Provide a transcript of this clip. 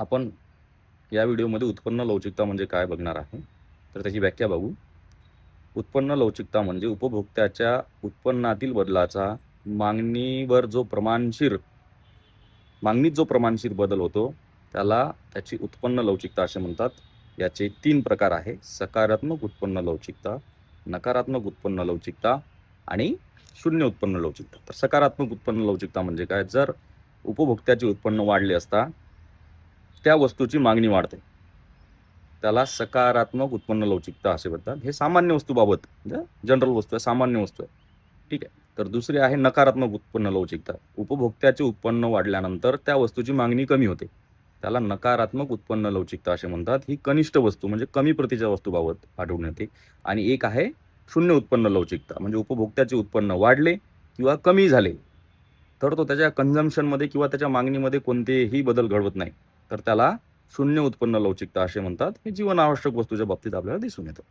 आपण या व्हिडिओमध्ये उत्पन्न लवचिकता म्हणजे काय बघणार आहे. तर त्याची व्याख्या बघू. उत्पन्न लवचिकता म्हणजे उपभोक्त्याच्या उत्पन्नातील बदलाचा मागणीत जो प्रमाणशीर बदल होतो त्याला त्याची उत्पन्न लवचिकता असे म्हणतात. याचे 3 प्रकार आहे: सकारात्मक उत्पन्न लवचिकता, नकारात्मक उत्पन्न लवचिकता आणि शून्य उत्पन्न लवचिकता. तर सकारात्मक उत्पन्न लवचिकता म्हणजे काय? जर उपभोक्त्याचे उत्पन्न वाढले असता त्या वस्तूची मागणी वाढते, त्याला सकारात्मक उत्पन्न लवचिकता असे म्हणतात. हे सामान्य वस्तूबाबत, म्हणजे जनरल वस्तू आहे, सामान्य वस्तू आहे, ठीक आहे. तर दुसरी आहे नकारात्मक उत्पन्न लवचिकता. उपभोक्त्याचे उत्पन्न वाढल्यानंतर त्या वस्तूची मागणी कमी होते, त्याला नकारात्मक उत्पन्न लवचिकता असे म्हणतात. ही कनिष्ठ वस्तू म्हणजे कमी प्रतीच्या वस्तूबाबत आढळून येते. आणि एक आहे शून्य उत्पन्न लवचिकता, म्हणजे उपभोक्त्याचे उत्पन्न वाढले किंवा कमी झाले तर तो त्याच्या कन्झम्पशनमध्ये किंवा त्याच्या मागणीमध्ये कोणतेही बदल घडवत नाही, तर त्याला शून्य उत्पन्न लवचिकता असे म्हणतात. हे जीवनावश्यक वस्तूच्या बाबतीत आपल्याला दिसून येतं.